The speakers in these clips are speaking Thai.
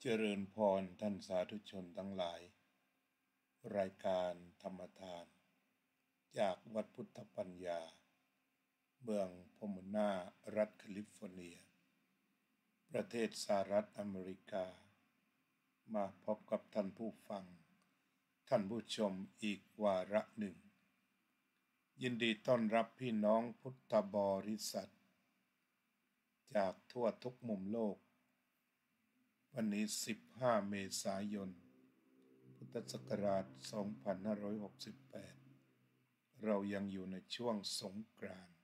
เจริญพรท่านสาธุชนทั้งหลายรายการธรรมทานจากวัดพุทธปัญญาเมืองพอมโนารัฐแคลิฟอร์เนียประเทศสหรัฐอเมริกามาพบกับท่านผู้ฟังท่านผู้ชมอีกวาระหนึ่งยินดีต้อนรับพี่น้องพุทธบริษัทจากทั่วทุกมุมโลกวันนี้15เมษายนพุทธศักราช2568เรายังอยู่ในช่วงสงกรานต์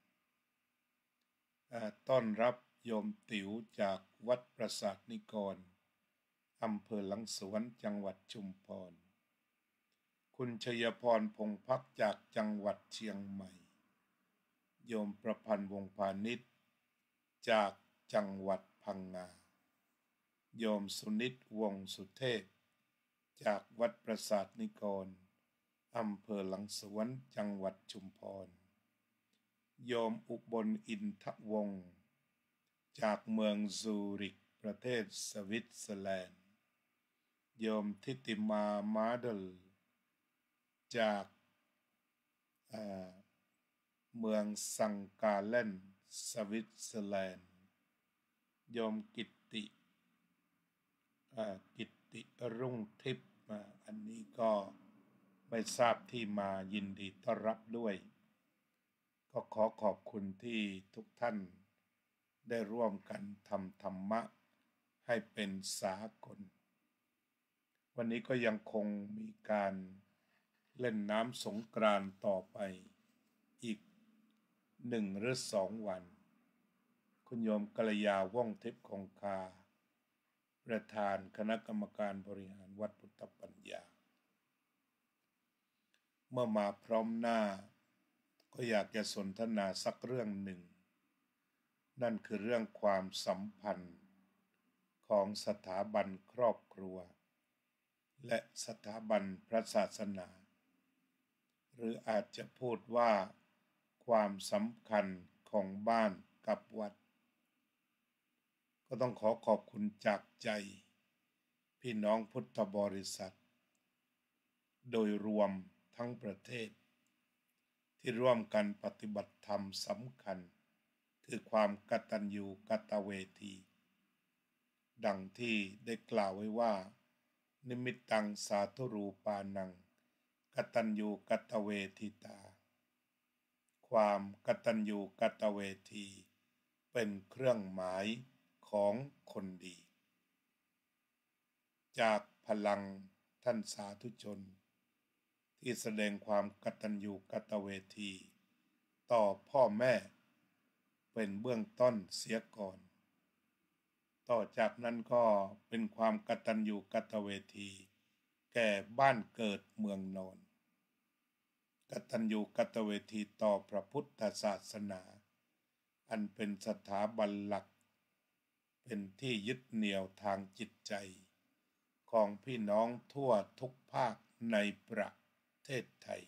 ต้อนรับโยมติ๋วจากวัดประสาทนิกรอำเภอหลังสวนจังหวัดชุมพรคุณชัยพรพงษ์พักจากจังหวัดเชียงใหม่โยมประพันธ์วงศ์พาณิชย์จากจังหวัดพังงาโยมสุนิตวงศ์สุเทพจากวัดประสาทนิกรอำเภอหลังสวนจังหวัดชุมพรโยมอุบลอินทวงศ์จากเมืองซูริกประเทศสวิตเซอร์แลนด์โยมทิติมามาเดลจากเมืองสังกาเลนสวิตเซอร์แลนด์โยมกิตติรุ่งทิพย์อันนี้ก็ไม่ทราบที่มายินดีต้อนรับด้วยก็ขอขอบคุณที่ทุกท่านได้ร่วมกันทำธรรมะให้เป็นสากลวันนี้ก็ยังคงมีการเล่นน้ำสงกรานต์ต่อไปอีก1 หรือ 2 วันคุณโยมกัลยาว่องทิพย์คงคาประธานคณะกรรมการบริหารวัดพุทธปัญญาเมื่อมาพร้อมหน้าก็อยากจะสนทนาสักเรื่องหนึ่งนั่นคือเรื่องความสัมพันธ์ของสถาบันครอบครัวและสถาบันพระศาสนาหรืออาจจะพูดว่าความสำคัญของบ้านกับวัดก็ต้องขอบคุณจากใจพี่น้องพุทธบริษัทโดยรวมทั้งประเทศที่ร่วมกันปฏิบัติธรรมสำคัญคือความกตัญญูกตเวทีดังที่ได้กล่าวไว้ว่านิมิตตังสาธุรูปานังกตัญญูกตเวทิตาความกตัญญูกตเวทีเป็นเครื่องหมายของคนดีจากพลังท่านสาธุชนที่แสดงความกตัญญูกตเวทีต่อพ่อแม่เป็นเบื้องต้นเสียก่อนต่อจากนั้นก็เป็นความกตัญญูกตเวทีแก่บ้านเกิดเมืองนอนกตัญญูกตเวทีต่อพระพุทธศาสนาอันเป็นสถาบันหลักเป็นที่ยึดเหนี่ยวทางจิตใจของพี่น้องทั่วทุกภาคในประเทศไทย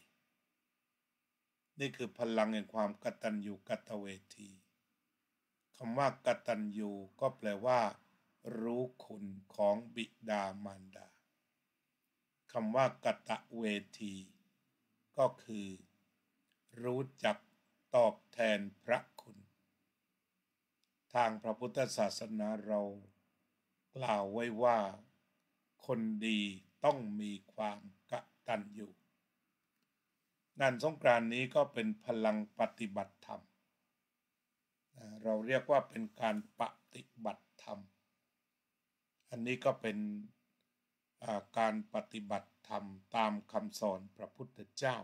นี่คือพลังแห่งความกตัญญูกตเวทีคำว่ากตัญญูก็แปลว่ารู้คุณของบิดามารดาคำว่ากตเวทีก็คือรู้จักตอบแทนพระคุณทางพระพุทธศาสนาเรากล่าวไว้ว่าคนดีต้องมีความกตัญญูงานสงกรานต์นี้ก็เป็นพลังปฏิบัติธรรมเราเรียกว่าเป็นการปฏิบัติธรรมอันนี้ก็เป็นการปฏิบัติธรรมตามคำสอนพระพุทธเจ้า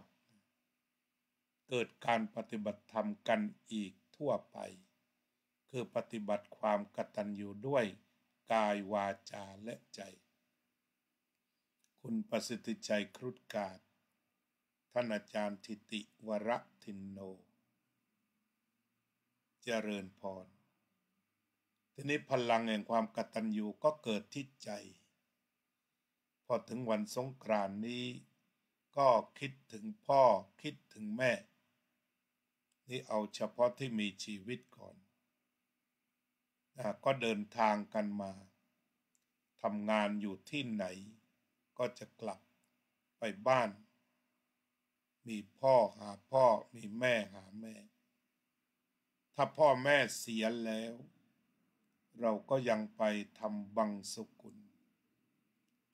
เกิดการปฏิบัติธรรมกันอีกทั่วไปคือปฏิบัติความกตัญญูด้วยกายวาจาและใจคุณประสิทธิชัยครุฑกาศท่านอาจารย์ทิติวรทินโนเจริญพรทีนี้พลังแห่งความกตัญญูก็เกิดที่ใจพอถึงวันสงกรานต์นี้ก็คิดถึงพ่อคิดถึงแม่นี่เอาเฉพาะที่มีชีวิตก่อนก็เดินทางกันมา ทำงานอยู่ที่ไหนก็จะกลับไปบ้าน มีพ่อหาพ่อมีแม่หาแม่ถ้าพ่อแม่เสียแล้วเราก็ยังไปทำบังสุกุล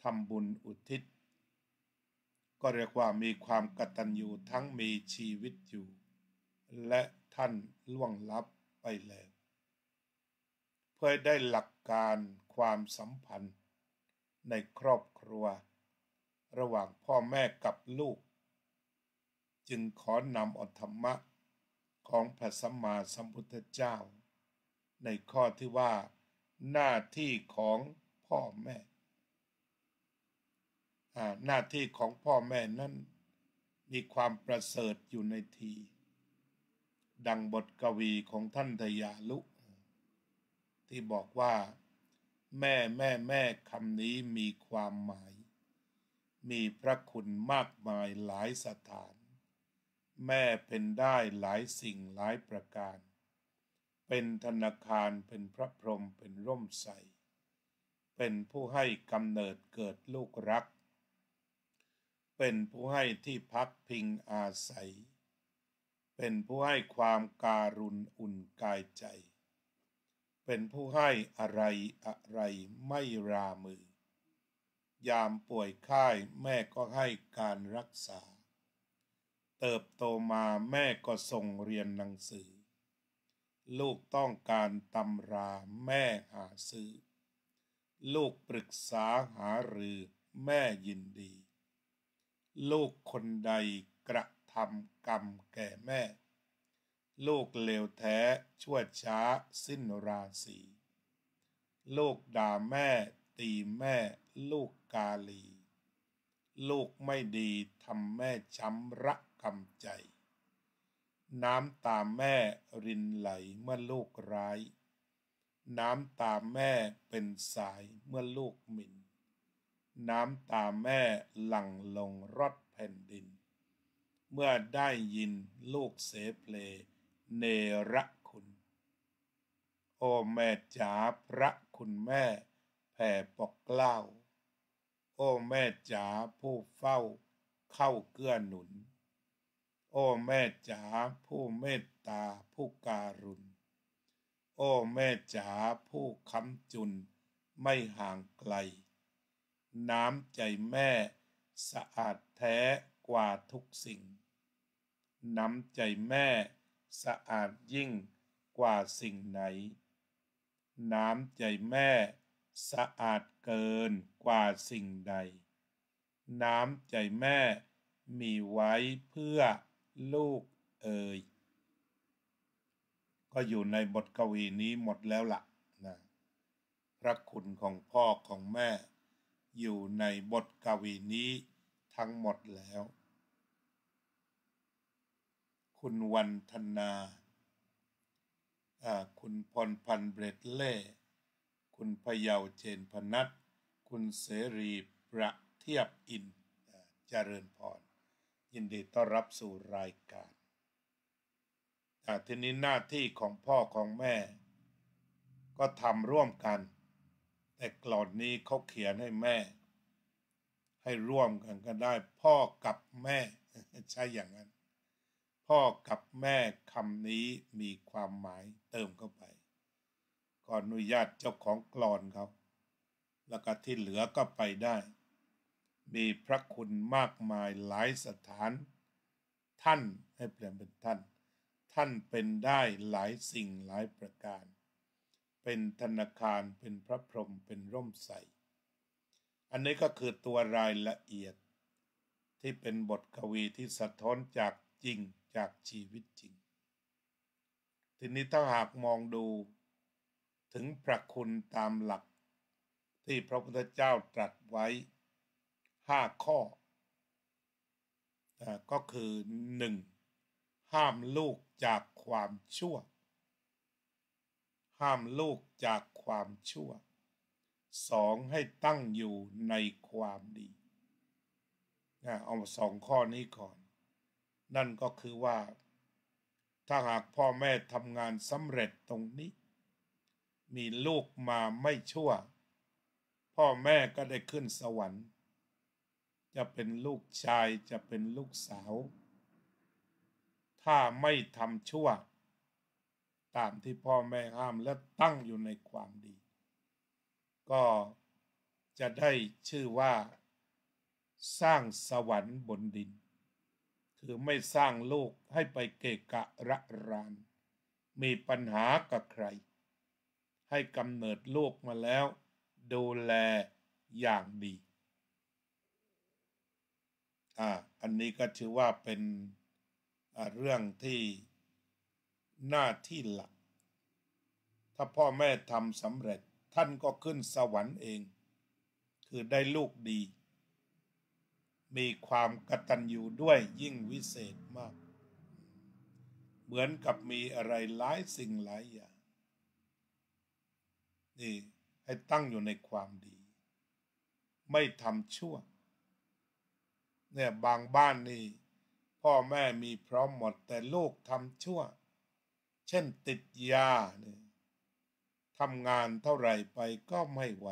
ทำบุญอุทิศก็เรียกว่ามีความกตัญญูทั้งมีชีวิตอยู่และท่านล่วงลับไปแล้วเพื่อได้หลักการความสัมพันธ์ในครอบครัวระหว่างพ่อแม่กับลูกจึงขอนำเอาธรรมะของพระสัมมาสัมพุทธเจ้าในข้อที่ว่าหน้าที่ของพ่อแม่หน้าที่ของพ่อแม่นั้นมีความประเสริฐอยู่ในทีดังบทกวีของท่านทยาลุที่บอกว่าแม่แม่แม่คำนี้มีความหมายมีพระคุณมากมายหลายสถานแม่เป็นได้หลายสิ่งหลายประการเป็นธนาคารเป็นพระพรหมเป็นร่มไทรเป็นผู้ให้กำเนิดเกิดลูกรักเป็นผู้ให้ที่พักพิงอาศัยเป็นผู้ให้ความการุณอุ่นกายใจเป็นผู้ให้อะไรอะไรไม่รามือยามป่วยไข้แม่ก็ให้การรักษาเติบโตมาแม่ก็ส่งเรียนหนังสือลูกต้องการตำราแม่หาซื้อลูกปรึกษาหารือแม่ยินดีลูกคนใดกระทำกรรมแก่แม่ลูกเลวแท้ชั่วช้าสิ้นราศีลูกด่าแม่ตีแม่ลูกกาลีลูกไม่ดีทำแม่ช้ำระกำใจน้ำตาแม่รินไหลเมื่อลูกร้ายน้ำตาแม่เป็นสายเมื่อลูกหมิ่นน้ำตาแม่หลั่งลงรดแผ่นดินเมื่อได้ยินลูกเสเพลเนรคุณโอ้แม่จ๋าพระคุณแม่แผ่ปกเกล้าโอ้แม่จ๋าผู้เฝ้าเข้าเกื้อหนุนโอ้แม่จ๋าผู้เมตตาผู้การุณโอ้แม่จ๋าผู้ค้ำจุนไม่ห่างไกลน้ำใจแม่สะอาดแท้กว่าทุกสิ่งน้ำใจแม่สะอาดยิ่งกว่าสิ่งไหนน้ำใจแม่สะอาดเกินกว่าสิ่งใดน้ำใจแม่มีไว้เพื่อลูกเอ่ยก็อยู่ในบทกวีนี้หมดแล้วล่ะนะพระคุณของพ่อของแม่อยู่ในบทกวีนี้ทั้งหมดแล้วคุณวันธนาคุณพรพันธ์เบรดเล่คุณพเยาเจนพนัทคุณเสรีประเทียบอินเจริญพรยินดีต้อนรับสู่รายการทีนี้หน้าที่ของพ่อของแม่ก็ทำร่วมกันแต่กลอนนี้เขาเขียนให้แม่ให้ร่วมกันก็ได้พ่อกับแม่ใช่อย่างนั้นพ่อกับแม่คำนี้มีความหมายเติมเข้าไปขออนุญาตเจ้าของกลอนเขาแล้วก็ที่เหลือก็ไปได้มีพระคุณมากมายหลายสถานท่านให้เปลี่ยนเป็นท่านเป็นได้หลายสิ่งหลายประการเป็นธนาคารเป็นพระพรหมเป็นร่มไทรอันนี้ก็คือตัวรายละเอียดที่เป็นบทกวีที่สะท้อนจากจริงจากชีวิตจริงทีนี้ถ้าหากมองดูถึงพระคุณตามหลักที่พระพุทธเจ้าตรัสไว้5 ข้อก็คือ 1. ห้ามลูกจากความชั่วห้ามลูกจากความชั่ว 2. ให้ตั้งอยู่ในความดีเอา2 ข้อนี้ก่อนนั่นก็คือว่าถ้าหากพ่อแม่ทำงานสำเร็จตรงนี้มีลูกมาไม่ชั่ว พ่อแม่ก็ได้ขึ้นสวรรค์จะเป็นลูกชายจะเป็นลูกสาวถ้าไม่ทำชั่วตามที่พ่อแม่ห้ามและตั้งอยู่ในความดีก็จะได้ชื่อว่าสร้างสวรรค์บนดินคือไม่สร้างลูกให้ไปเกะกะระรานมีปัญหากับใครให้กำเนิดลูกมาแล้วดูแลอย่างดีอันนี้ก็ถือว่าเป็นเรื่องที่หน้าที่หลักถ้าพ่อแม่ทำสำเร็จท่านก็ขึ้นสวรรค์เองคือได้ลูกดีมีความกตัญญูด้วยยิ่งวิเศษมากเหมือนกับมีอะไรหลายสิ่งหลายอย่างนี่ให้ตั้งอยู่ในความดีไม่ทำชั่วเนี่ยบางบ้านนี่พ่อแม่มีพร้อมหมดแต่ลูกทำชั่วเช่นติดยาเนี่ยทำงานเท่าไหร่ไปก็ไม่ไหว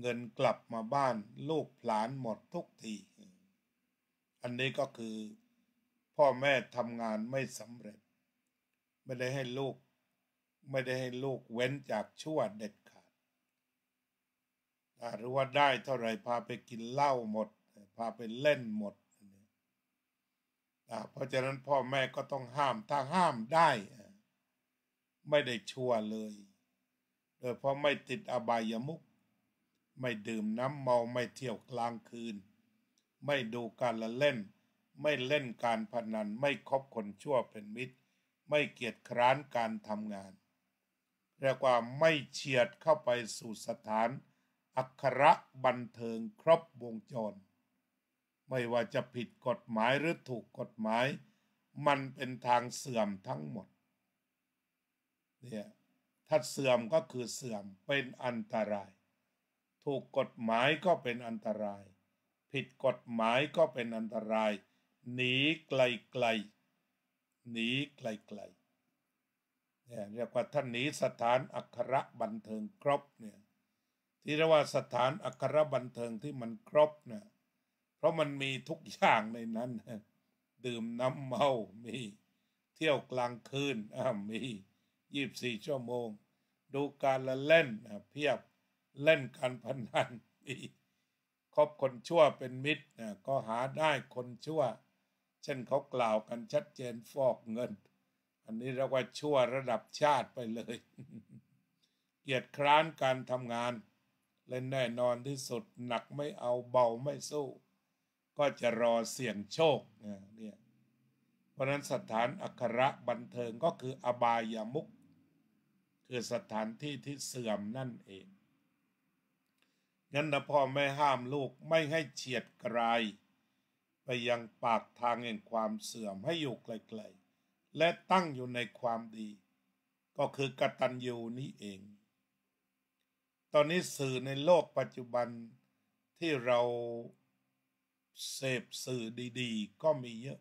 เงินกลับมาบ้านลูกผลาญหมดทุกทีอันนี้ก็คือพ่อแม่ทำงานไม่สำเร็จไม่ได้ให้ลูกเว้นจากชั่วเด็ดขาดหรือว่าได้เท่าไหร่พาไปกินเหล้าหมดพาไปเล่นหมดเพราะฉะนั้นพ่อแม่ก็ต้องห้ามถ้าห้ามได้ไม่ได้ชั่วเลยโดยเพราะไม่ติดอบายมุขไม่ดื่มน้ำเมาไม่เที่ยวกลางคืนไม่ดูการละเล่นไม่เล่นการพนันไม่คบคนชั่วเป็นมิตรไม่เกียจคร้านการทำงานเรียกว่าไม่เฉียดเข้าไปสู่สถานอัครบันเทิงครบวงจรไม่ว่าจะผิดกฎหมายหรือถูกกฎหมายมันเป็นทางเสื่อมทั้งหมดเนี่ยถ้าเสื่อมก็คือเสื่อมเป็นอันตรายถูกกฎหมายก็เป็นอันตรายผิดกฎหมายก็เป็นอันตรายหนีไกลๆหนีไกลๆเนี่ยเรียกว่าท่านหนีสถานอัครบันเทิงครบเนี่ยที่เรียกว่าสถานอัครบันเทิงที่มันครบเนี่ยเพราะมันมีทุกอย่างในนั้นดื่มน้ำเมามีเที่ยวกลางคืนมี24 ชั่วโมงดูการละเล่นเพียบเล่นการพนันมีคบคนชั่วเป็นมิตรก็หาได้คนชั่วเช่นเขากล่าวกันชัดเจนฟอกเงินอันนี้เรียกว่าชั่วระดับชาติไปเลย เกียจคร้านการทำงานและแน่นอนที่สุดหนักไม่เอาเบาไม่สู้ก็จะรอเสี่ยงโชคเนี่ยเพราะนั้นสถานอัครบันเทิงก็คืออบายมุขคือสถานที่ที่เสื่อมนั่นเองงั้นนะพ่อแม่ห้ามลูกไม่ให้เฉียดไกลไปยังปากทางแห่งความเสื่อมให้อยู่ไกลๆและตั้งอยู่ในความดีก็คือกตัญญูนี้เองตอนนี้สื่อในโลกปัจจุบันที่เราเสพสื่อดีๆก็มีเยอะ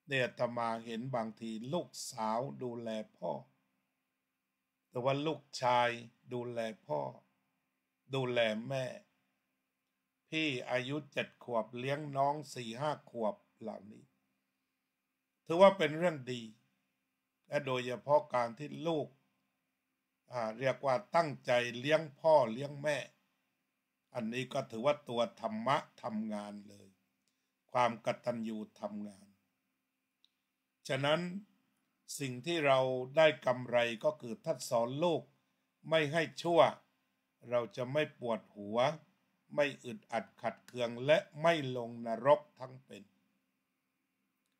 เนี่ยอาตมาเห็นบางทีลูกสาวดูแลพ่อแต่ว่าลูกชายดูแลพ่อดูแลแม่พี่อายุ7 ขวบเลี้ยงน้อง4-5 ขวบเหล่านี้ถือว่าเป็นเรื่องดีและโดยเฉพาะการที่ลูกเรียกว่าตั้งใจเลี้ยงพ่อเลี้ยงแม่อันนี้ก็ถือว่าตัวธรรมะทำงานเลยความกตัญญูทำงานฉะนั้นสิ่งที่เราได้กำไรก็คือถ้าสอนลูกไม่ให้ชั่วเราจะไม่ปวดหัวไม่อึดอัดขัดเคืองและไม่ลงนรกทั้งเป็น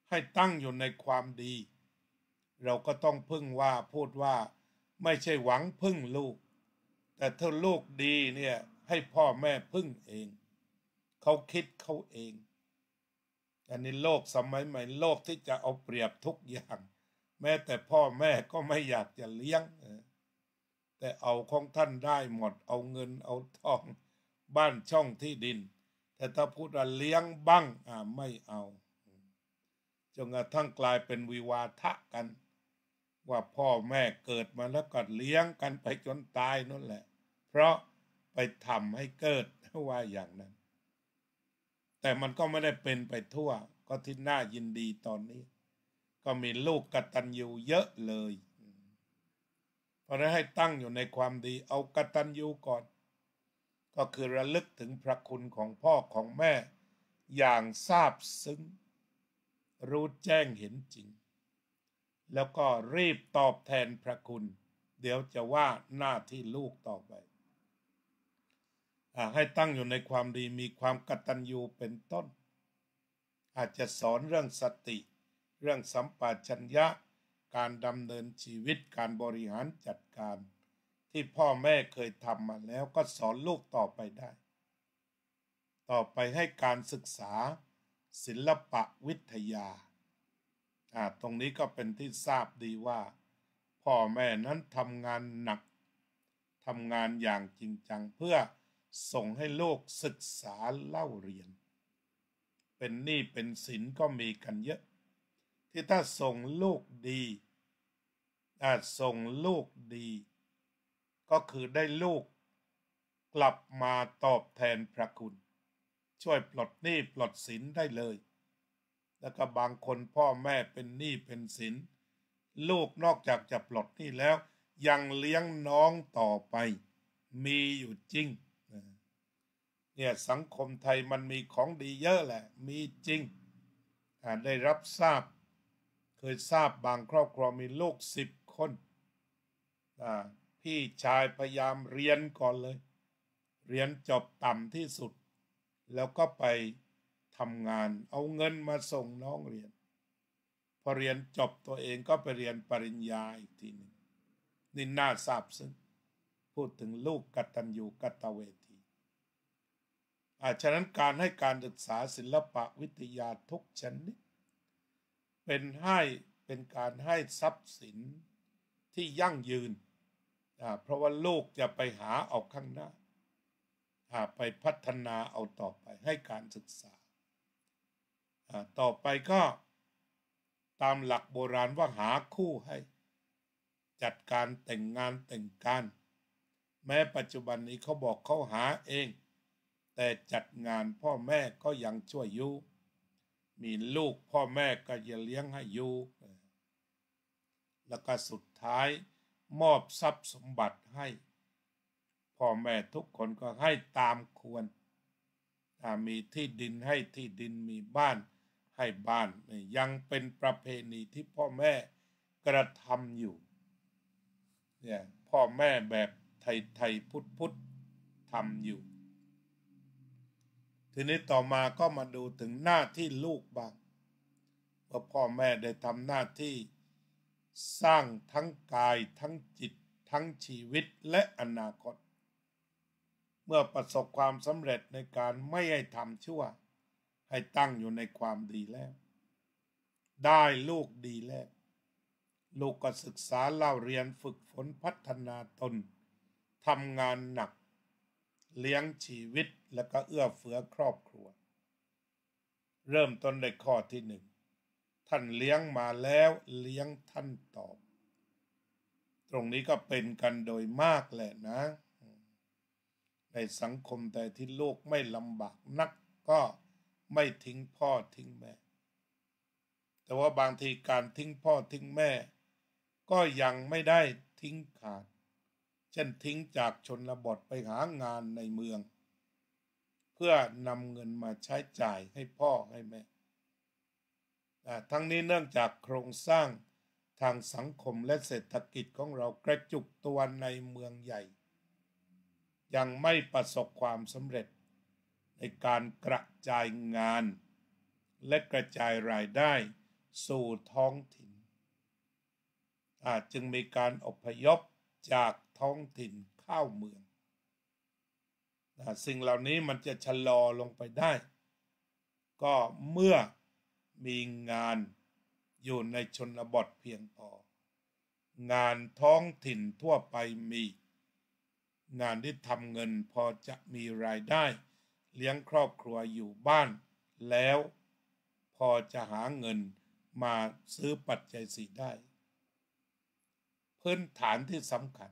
ให้ตั้งอยู่ในความดีเราก็ต้องพึ่งว่าพูดว่าไม่ใช่หวังพึ่งลูกแต่ถ้าลูกดีเนี่ยให้พ่อแม่พึ่งเองเขาคิดเขาเองอันนี้โลกสมัยใหม่โลกที่จะเอาเปรียบทุกอย่างแม้แต่พ่อแม่ก็ไม่อยากจะเลี้ยงแต่เอาของท่านได้หมดเอาเงินเอาทองบ้านช่องที่ดินแต่ถ้าพูดว่าเลี้ยงบ้างไม่เอาจนกระทั่งกลายเป็นวิวาทะกันว่าพ่อแม่เกิดมาแล้วก็เลี้ยงกันไปจนตายนั่นแหละเพราะ ไปทำให้เกิดว่าอย่างนั้น แต่มันก็ไม่ได้เป็นไปทั่วก็ที่น่ายินดีตอนนี้ ก็มีลูกกตัญญูเยอะเลยเพราะนั้นให้ตั้งอยู่ในความดีเอากตัญญูก่อน ก็คือระลึกถึงพระคุณของพ่อของแม่อย่างซาบซึ้งรู้แจ้งเห็นจริง แล้วก็รีบตอบแทนพระคุณเดี๋ยวจะว่าหน้าที่ลูกต่อไปให้ตั้งอยู่ในความดีมีความกตัญญูเป็นต้น อาจจะสอนเรื่องสติเรื่องสัมปชัญญะการดำเนินชีวิตการบริหารจัดการที่พ่อแม่เคยทำมาแล้วก็สอนลูกต่อไปได้ ต่อไปให้การศึกษาศิลปะวิทยาตรงนี้ก็เป็นที่ทราบดีว่าพ่อแม่นั้นทำงานหนักทำงานอย่างจริงจังเพื่อส่งให้ลูกศึกษาเล่าเรียนเป็นหนี้เป็นสินก็มีกันเยอะที่ถ้าส่งลูกดีส่งลูกดีก็คือได้ลูกกลับมาตอบแทนพระคุณช่วยปลดหนี้ปลดสินได้เลยแล้วก็บางคนพ่อแม่เป็นหนี้เป็นสินลูกนอกจากจะปลดหนี้แล้วยังเลี้ยงน้องต่อไปมีอยู่จริงเนี่ยสังคมไทยมันมีของดีเยอะแหละมีจริงได้รับทราบเคยทราบบางครอบครัวมีลูก10 คนพี่ชายพยายามเรียนก่อนเลยเรียนจบต่ำที่สุดแล้วก็ไปทำงานเอาเงินมาส่งน้องเรียนพอเรียนจบตัวเองก็ไปเรียนปริญญาอีกทีหนึ่งนี่น่าซาบซึ้งพูดถึงลูกกตัญญูกตเวทีฉะนั้นการให้การศึกษาศิลปะวิทยาทุกชนิดเป็นการให้ทรัพย์สินที่ยั่งยืนเพราะว่าลูกจะไปหาเอาข้างหน้าไปพัฒนาเอาต่อไปให้การศึกษาต่อไปก็ตามหลักโบราณว่าหาคู่ให้จัดการแต่งงานแต่งการแม้ปัจจุบันนี้เขาบอกเขาหาเองแต่จัดงานพ่อแม่ก็ยังช่วยอยู่มีลูกพ่อแม่ก็จะเลี้ยงให้อยู่แล้วก็สุดท้ายมอบทรัพย์สมบัติให้พ่อแม่ทุกคนก็ให้ตามควรมีที่ดินให้ที่ดินมีบ้านให้บ้านยังเป็นประเพณีที่พ่อแม่กระทำอยู่เนี่ยพ่อแม่แบบไทยพุทธทำอยู่ทีนี้ต่อมาก็มาดูถึงหน้าที่ลูกบ้างว่าพ่อแม่ได้ทำหน้าที่สร้างทั้งกายทั้งจิตทั้งชีวิตและอนาคตเมื่อประสบความสำเร็จในการไม่ให้ทำชั่วให้ตั้งอยู่ในความดีแล้วได้ลูกดีแล้วลูกก็ศึกษาเล่าเรียนฝึกฝนพัฒนาตนทำงานหนักเลี้ยงชีวิตและก็เอื้อเฟื้อครอบครัวเริ่มต้นในข้อที่1ท่านเลี้ยงมาแล้วเลี้ยงท่านตอบตรงนี้ก็เป็นกันโดยมากแหละนะในสังคมแต่ที่ลูกไม่ลำบากนักก็ไม่ทิ้งพ่อทิ้งแม่แต่ว่าบางทีการทิ้งพ่อทิ้งแม่ก็ยังไม่ได้ทิ้งขาดเช่นทิ้งจากชนบทไปหางานในเมืองเพื่อนำเงินมาใช้จ่ายให้พ่อให้แม่ทั้งนี้เนื่องจากโครงสร้างทางสังคมและเศรษฐกิจของเรากระจุกตัวในเมืองใหญ่ยังไม่ประสบความสำเร็จในการกระจายงานและกระจายรายได้สู่ท้องถิ่นจึงมีการอพยพจากท้องถิ่นเข้าเมืองสิ่งเหล่านี้มันจะชะลอลงไปได้ก็เมื่อมีงานอยู่ในชนบทเพียงพองานท้องถิ่นทั่วไปมีงานที่ทำเงินพอจะมีรายได้เลี้ยงครอบครัวอยู่บ้านแล้วพอจะหาเงินมาซื้อปัจจัยสี่ได้พื้นฐานที่สำคัญ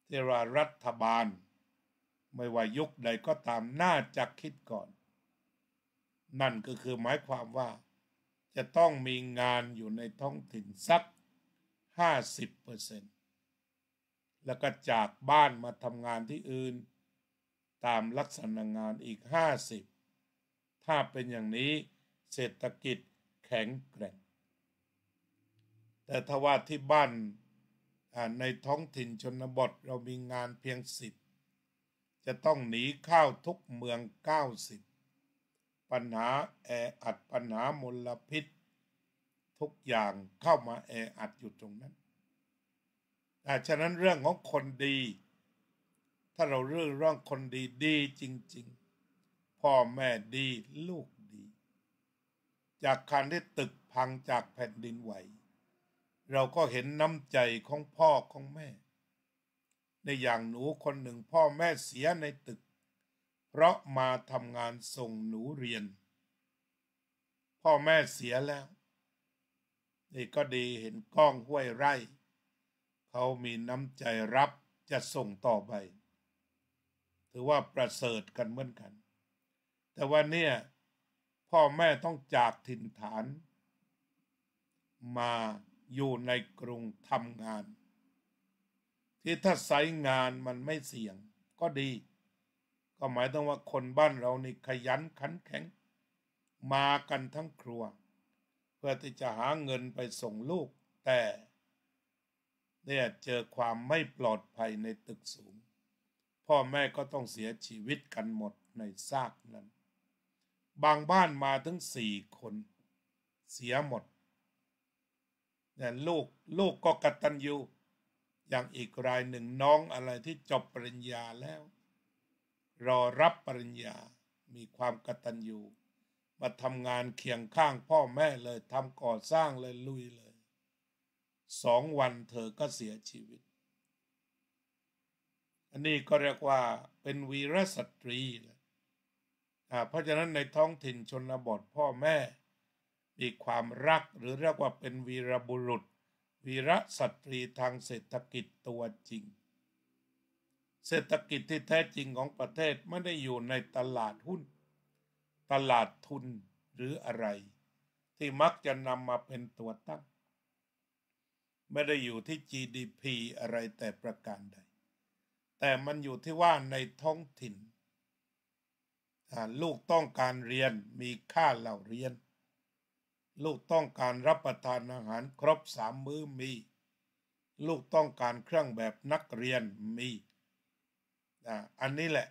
ที่ว่ารัฐบาล ไม่ว่ายุคใดก็ตามน่าจะคิดก่อนนั่นก็คือหมายความว่าจะต้องมีงานอยู่ในท้องถิ่นสัก 50%แล้วก็จากบ้านมาทำงานที่อื่นตามลักษณะงานอีก 50ถ้าเป็นอย่างนี้เศรษฐกิจแข็งแกร่งแต่ถ้าว่าที่บ้านในท้องถิ่นชนบทเรามีงานเพียง10จะต้องหนีข้าวทุกเมือง90ปัญหาแออัดปัญหามลพิษทุกอย่างเข้ามาแออัดอยู่ตรงนั้นฉะนั้นเรื่องของคนดีถ้าเราเรื่องคนดีดีจริงๆพ่อแม่ดีลูกดีจากการที่ตึกพังจากแผ่นดินไหวเราก็เห็นน้ำใจของพ่อของแม่ในอย่างหนูคนหนึ่งพ่อแม่เสียในตึกเพราะมาทำงานส่งหนูเรียนพ่อแม่เสียแล้วนี่ก็ดีเห็นก้องห้วยไร่เขามีน้ำใจรับจะส่งต่อไปถือว่าประเสริฐกันเหมือนกันแต่ว่าเนี่ยพ่อแม่ต้องจากถิ่นฐานมาอยู่ในกรุงทำงานที่ถ้าไซต์งานมันไม่เสี่ยงก็ดีก็หมายถึงว่าคนบ้านเรานี่ขยันขันแข็งมากันทั้งครัวเพื่อที่จะหาเงินไปส่งลูกแต่เนี่ยเจอความไม่ปลอดภัยในตึกสูงพ่อแม่ก็ต้องเสียชีวิตกันหมดในซากนั้นบางบ้านมาถึง4 คนเสียหมดเนี่ยลูกก็กตัญญูอย่างอีกรายหนึ่งน้องอะไรที่จบปริญญาแล้วรอรับปริญญามีความกตัญญูมาทำงานเคียงข้างพ่อแม่เลยทำก่อสร้างเลยลุยเลย2 วันเธอก็เสียชีวิตอันนี้ก็เรียกว่าเป็นวีรสตรีเลยเพราะฉะนั้นในท้องถิ่นชนบทพ่อแม่มีความรักหรือเรียกว่าเป็นวีรบุรุษวีรสตรีทางเศรษฐกิจตัวจริงเศรษฐกิจที่แท้จริงของประเทศไม่ได้อยู่ในตลาดหุ้นตลาดทุนหรืออะไรที่มักจะนำมาเป็นตัวตั้งไม่ได้อยู่ที่ GDP อะไรแต่ประการใดแต่มันอยู่ที่ว่าในท้องถิ่นลูกต้องการเรียนมีค่าเหล่าเรียนลูกต้องการรับประทานอาหารครบ3 มื้อมีลูกต้องการเครื่องแบบนักเรียนมีอันนี้แหละ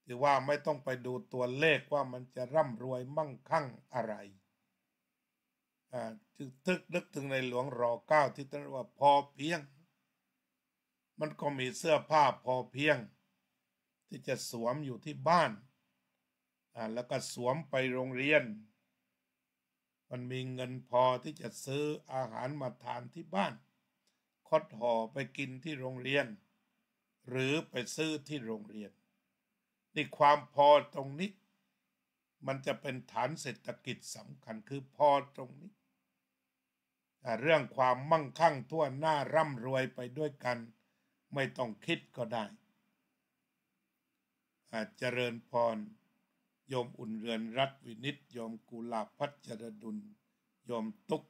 ที่ว่าไม่ต้องไปดูตัวเลขว่ามันจะร่ำรวยมั่งคั่งอะไรนึกถึงในหลวงร.9ที่ท่านเรียกว่าพอเพียงมันก็มีเสื้อผ้าพอเพียงที่จะสวมอยู่ที่บ้านแล้วก็สวมไปโรงเรียนมันมีเงินพอที่จะซื้ออาหารมาทานที่บ้านคดห่อไปกินที่โรงเรียนหรือไปซื้อที่โรงเรียนนี่ความพอตรงนี้มันจะเป็นฐานเศรษฐกิจสำคัญคือพอตรงนี้เรื่องความมั่งคั่งทั่วหน้าร่ำรวยไปด้วยกันไม่ต้องคิดก็ได้เจริญพรโยมอุ่นเรือนรัตน์วินิตโยมกุลาภพัชรดุลโยมตุก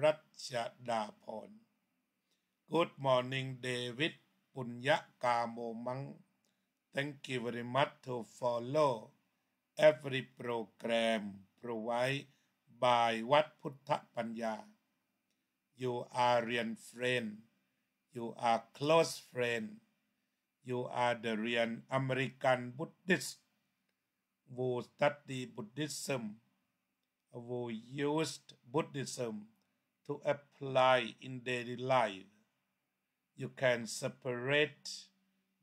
รัชดาพร Good morning David ปุญญกาโมมัง Thank you very much to follow every program provided by วัดพุทธปัญญา You are real friend You are close friend You are the real American Buddhist who study Buddhism who used Buddhism to apply in daily life You can separate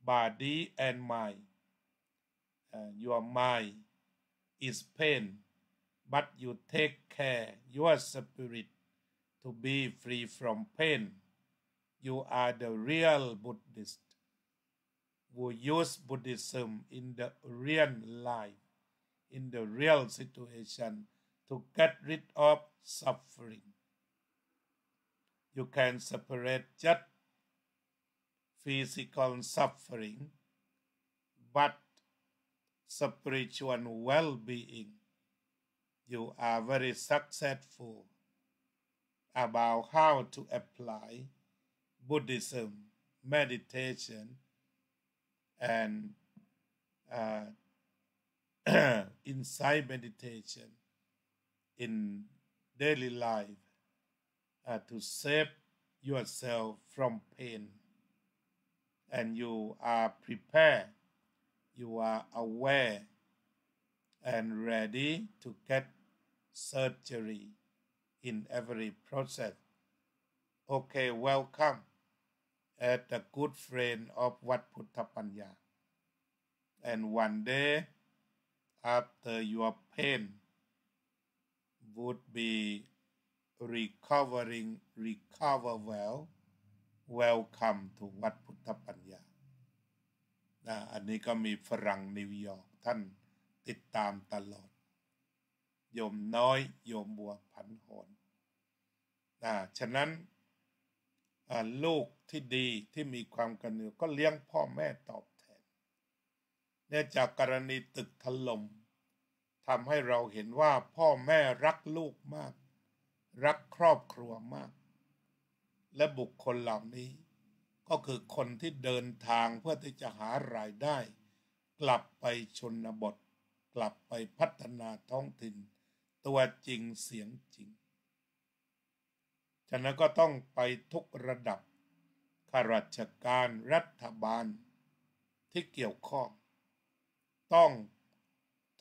body and mind Your mind is pain but you take care your spirit to be free from pain You are the real Buddhist who use Buddhism in the real life, in the real situation to get rid of suffering. You can separate just physical suffering but spiritual well-being. You are very successful about how to apply Buddhism, meditation, and insight meditation in daily life to save yourself from pain, and you are prepared, you are aware and ready to get surgery in every process. Okay, welcome as a good friend of Wat Phutta Panya. And one day after your pain would be recover well, welcome to วัดพุทธปัญญาอันนี้ก็มีฝรั่งนิวยอร์กท่านติดตามตลอดโยมน้อยโยมบัวผันหอนฉะนั้นลูกที่ดีที่มีความกตัญญูก็เลี้ยงพ่อแม่ตอบแทนเนี่ยจากกรณีตึกถล่มทำให้เราเห็นว่าพ่อแม่รักลูกมากรักครอบครัวมากและบุคคลเหล่านี้ก็คือคนที่เดินทางเพื่อที่จะหารายได้กลับไปชนบทกลับไปพัฒนาท้องถิ่นตัวจริงเสียงจริงฉะนั้นก็ต้องไปทุกระดับข้าราชการรัฐบาลที่เกี่ยวข้องต้อง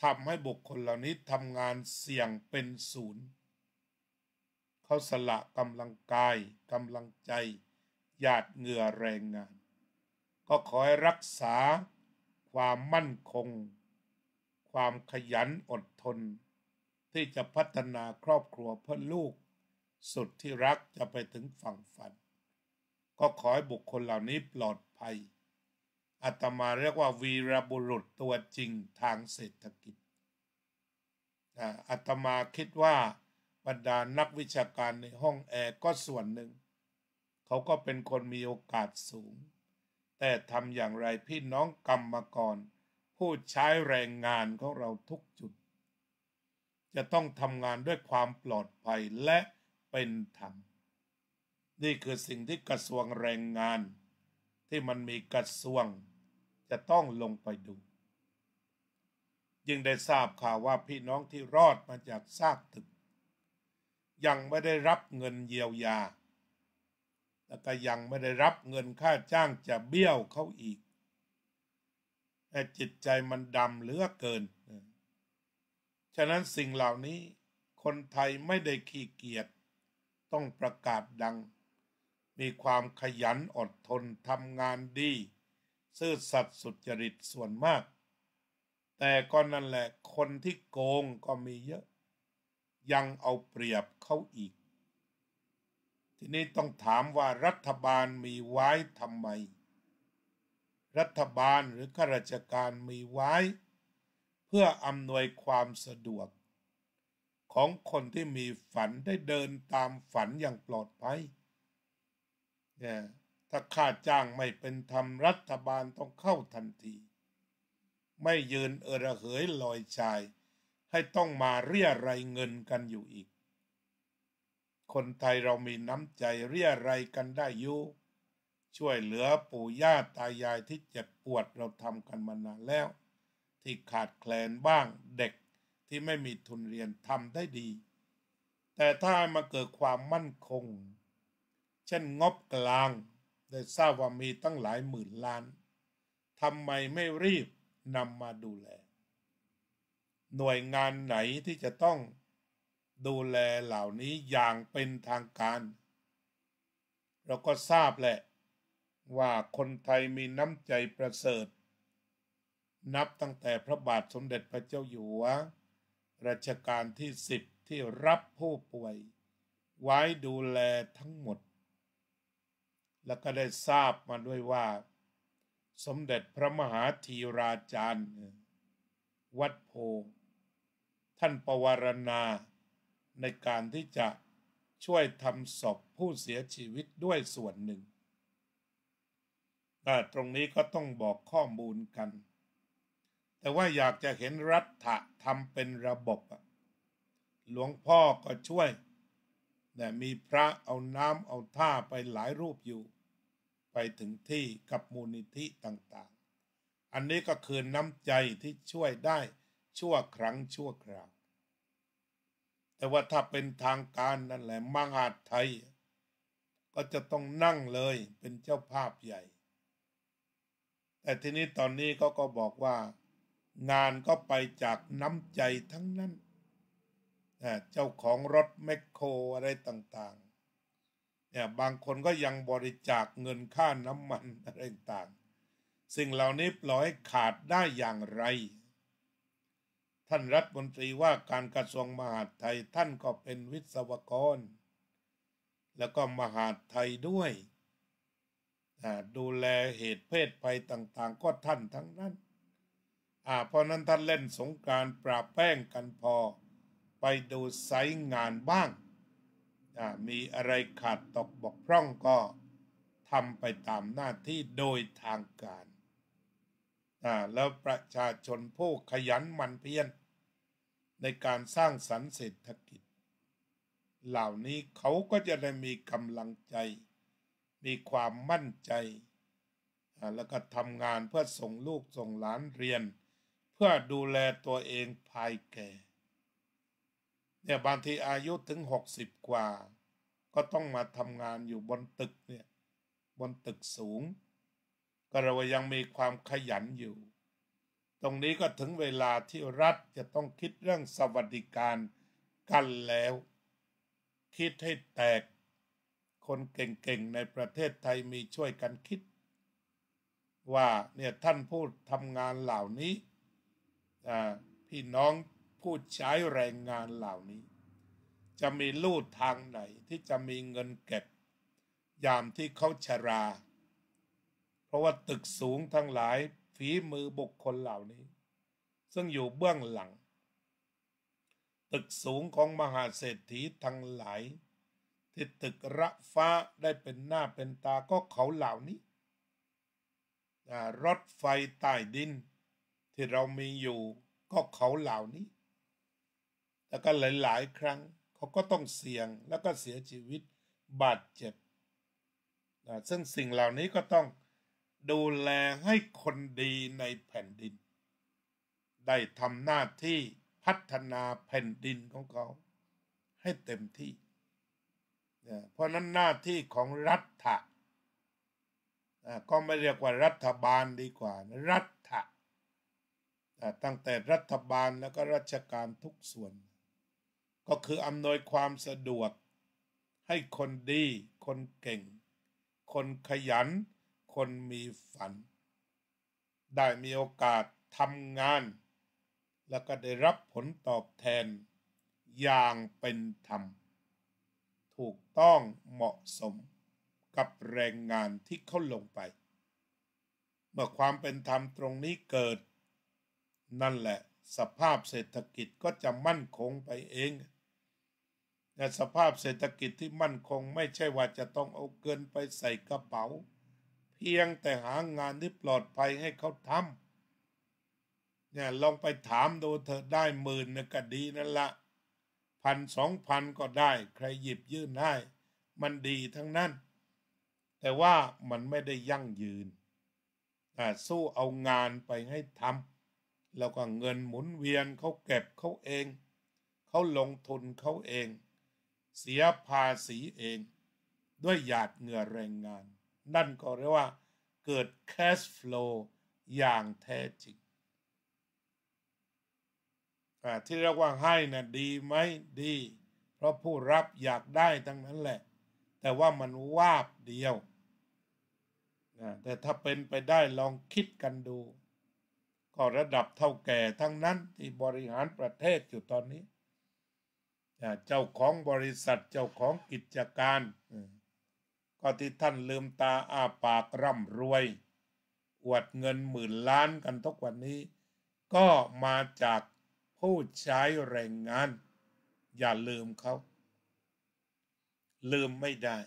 ทำให้บุคคลเหล่านี้ทำงานเสี่ยงเป็นศูนย์เขาสละกำลังกายกำลังใจหยาดเหงื่อแรงงานก็ขอให้รักษาความมั่นคงความขยันอดทนที่จะพัฒนาครอบครัวเพื่อลูกสุดที่รักจะไปถึงฝั่งฝันก็ขอให้บุคคลเหล่านี้ปลอดภัยอาตมาเรียกว่าวีรบุรุษตัวจริงทางเศรษฐกิจอาตมาคิดว่าบรรดานักวิชาการในห้องแอร์ก็ส่วนหนึ่งเขาก็เป็นคนมีโอกาสสูงแต่ทำอย่างไรพี่น้องกรรมกรผู้ใช้แรงงานของเราทุกจุดจะต้องทำงานด้วยความปลอดภัยและเป็นธรรมนี่คือสิ่งที่กระทรวงแรงงานที่มันมีกระทรวงจะต้องลงไปดูยิ่งได้ทราบข่าวว่าพี่น้องที่รอดมาจากซากตึกยังไม่ได้รับเงินเยียวยาแล้วก็ยังไม่ได้รับเงินค่าจ้างจะเบี้ยวเขาอีกแต่จิตใจมันดำเหลือเกินฉะนั้นสิ่งเหล่านี้คนไทยไม่ได้ขี้เกียจต้องประกาศดังมีความขยันอดทนทำงานดีซื่อสัตย์สุจริตส่วนมากแต่ก็นั่นแหละคนที่โกงก็มีเยอะยังเอาเปรียบเขาอีกทีนี้ต้องถามว่ารัฐบาลมีไว้ทำไมรัฐบาลหรือข้าราชการมีไว้เพื่ออำนวยความสะดวกของคนที่มีฝันได้เดินตามฝันอย่างปลอดภัยเนี่ยถ้าค่าจ้างไม่เป็นธรรมรัฐบาลต้องเข้าทันทีไม่ยืนระเหยลอยชายให้ต้องมาเรียรายเงินกันอยู่อีกคนไทยเรามีน้ำใจเรียรายกันได้อยู่ช่วยเหลือปู่ย่าตายายที่เจ็บปวดเราทำกันมานานแล้วที่ขาดแคลนบ้างเด็กที่ไม่มีทุนเรียนทำได้ดีแต่ถ้ามาเกิดความมั่นคงเช่นงบกลางได้ทราบว่ามีตั้งหลายหมื่นล้านทำไมไม่รีบนำมาดูแลหน่วยงานไหนที่จะต้องดูแลเหล่านี้อย่างเป็นทางการเราก็ทราบแหละว่าคนไทยมีน้ำใจประเสริฐนับตั้งแต่พระบาทสมเด็จพระเจ้าอยู่หัวรัชกาลที่10ที่รับผู้ป่วยไว้ดูแลทั้งหมดแล้วก็ได้ทราบมาด้วยว่าสมเด็จพระมหาธีราจารย์วัดโพท่านปวารณาในการที่จะช่วยทำศพผู้เสียชีวิตด้วยส่วนหนึ่งตรงนี้ก็ต้องบอกข้อมูลกัน แต่ว่าอยากจะเห็นรัฐะทำเป็นระบบหลวงพ่อก็ช่วยแต่มีพระเอาน้ำเอาท่าไปหลายรูปอยู่ไปถึงที่กับมูลนิธิต่างๆอันนี้ก็คือน้ำใจที่ช่วยได้ชั่วครั้งชั่วคราวแต่ว่าถ้าเป็นทางการนั่นแหละมหาดไทยก็จะต้องนั่งเลยเป็นเจ้าภาพใหญ่แต่ทีนี้ตอนนี้ก็บอกว่างานก็ไปจากน้ำใจทั้งนั้นเจ้าของรถแมคโครอะไรต่างๆเนี่ยบางคนก็ยังบริจาคเงินค่าน้ำมันอะไรต่างๆสิ่งเหล่านี้ปล่อยขาดได้อย่างไรท่านรัฐมนตรีว่าการกระทรวงมหาดไทยท่านก็เป็นวิศวกรแล้วก็มหาดไทยด้วยดูแลเหตุเพศภัยต่างๆก็ท่านทั้งนั้นเพราะนั้นท่านเล่นสงกรานต์ปราบแป้งกันพอไปดูไซต์งานบ้างมีอะไรขาดตกบกพร่องก็ทำไปตามหน้าที่โดยทางการแล้วประชาชนผู้ขยันหมั่นเพียรในการสร้างสรรค์เศรษฐกิจเหล่านี้เขาก็จะได้มีกำลังใจมีความมั่นใจแล้วก็ทำงานเพื่อส่งลูกส่งหลานเรียนเพื่อดูแลตัวเองภายแก่เนี่ยบางทีอายุถึง60 กว่าก็ต้องมาทำงานอยู่บนตึกเนี่ยบนตึกสูงก็เรายังมีความขยันอยู่ตรงนี้ก็ถึงเวลาที่รัฐจะต้องคิดเรื่องสวัสดิการกันแล้วคิดให้แตกคนเก่งๆในประเทศไทยมีช่วยกันคิดว่าเนี่ยท่านผู้ทำงานเหล่านี้พี่น้องผู้ใช้แรงงานเหล่านี้จะมีลู่ทางไหนที่จะมีเงินเก็บยามที่เขาชราเพราะว่าตึกสูงทั้งหลายฝีมือบุคคลเหล่านี้ซึ่งอยู่เบื้องหลังตึกสูงของมหาเศรษฐีทั้งหลายที่ตึกระฟ้าได้เป็นหน้าเป็นตาก็เขาเหล่านี้รถไฟใต้ดินที่เรามีอยู่ก็เขาเหล่านี้แล้วก็หลายๆครั้งเขาก็ต้องเสี่ยงแล้วก็เสียชีวิตบาดเจ็บซึ่งสิ่งเหล่านี้ก็ต้องดูแลให้คนดีในแผ่นดินได้ทำหน้าที่พัฒนาแผ่นดินของเขาให้เต็มที่เพราะนั้นหน้าที่ของรัฐะก็ไม่เรียกว่ารัฐบาลดีกว่ารัฐะตั้งแต่รัฐบาลแล้วก็ราชการทุกส่วนก็คืออำนวยความสะดวกให้คนดีคนเก่งคนขยันคนมีฝันได้มีโอกาสทำงานแล้วก็ได้รับผลตอบแทนอย่างเป็นธรรมถูกต้องเหมาะสมกับแรงงานที่เขาลงไปเมื่อความเป็นธรรมตรงนี้เกิดนั่นแหละสภาพเศรษฐกิจก็จะมั่นคงไปเองแต่สภาพเศรษฐกิจที่มั่นคงไม่ใช่ว่าจะต้องเอาเงินไปใส่กระเป๋าเพียงแต่หางานที่ปลอดภัยให้เขาทำเนี่ยลองไปถามดูเธอได้10,000เนี่ยก็ดีนั่นละ1,000-2,000ก็ได้ใครหยิบยื่นให้มันดีทั้งนั้นแต่ว่ามันไม่ได้ยั่งยืนสู้เอางานไปให้ทำแล้วก็เงินหมุนเวียนเขาเก็บเขาเองเขาลงทุนเขาเองเสียภาษีเองด้วยหยาดเหงื่อแรงงานนั่นก็เรียกว่าเกิด cash flow อย่างแท้จริงที่เรียกว่าให้นะดีไหมดีเพราะผู้รับอยากได้ทั้งนั้นแหละแต่ว่ามันวาบเดียวแต่ถ้าเป็นไปได้ลองคิดกันดูก็ระดับเท่าแก่ทั้งนั้นที่บริหารประเทศอยู่ตอนนี้เจ้าของบริษัทเจ้าของกิจการก็ที่ท่านลืมตาอ้าปากร่ำรวยอวดเงิน10,000 ล้านกันทุกวันนี้ก็มาจากผู้ใช้แรงงานอย่าลืมเขาลืมไม่ได้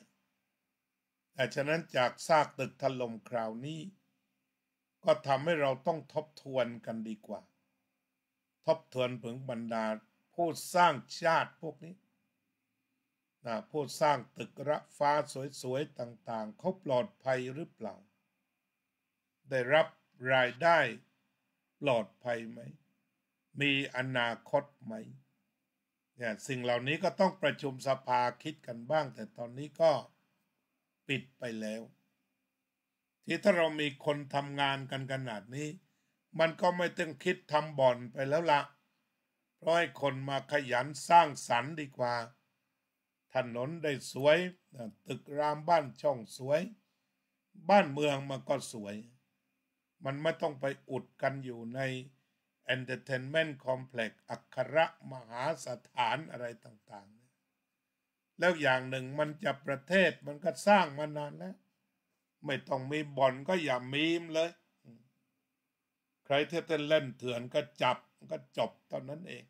ฉะนั้นจากซากตึกถล่มคราวนี้ ก็ทำให้เราต้องทบทวนกันดีกว่าทบทวนถึงบรรดาผู้สร้างชาติพวกนี้ผู้สร้างตึกระฟ้าสวยๆต่างๆเขาปลอดภัยหรือเปล่าได้รับรายได้ปลอดภัยไหมมีอนาคตไหมเนี่ยสิ่งเหล่านี้ก็ต้องประชุมสภาคิดกันบ้างแต่ตอนนี้ก็ปิดไปแล้วที่ถ้าเรามีคนทำงานกันขนาดนี้มันก็ไม่ต้องคิดทำบ่อนไปแล้วละเพราะให้คนมาขยันสร้างสรรค์ดีกว่าถนนได้สวยตึกรามบ้านช่องสวยบ้านเมืองมันก็สวยมันไม่ต้องไปอุดกันอยู่ใน Entertainment Complex อัครมหาสถานอะไรต่างๆแล้วอย่างหนึ่งมันจะประเทศมันก็สร้างมานานแล้วไม่ต้องมีบ่อนก็อย่ามีมเลยใครที่จะเล่นเถื่อนก็จับก็จบตอนนั้นเอง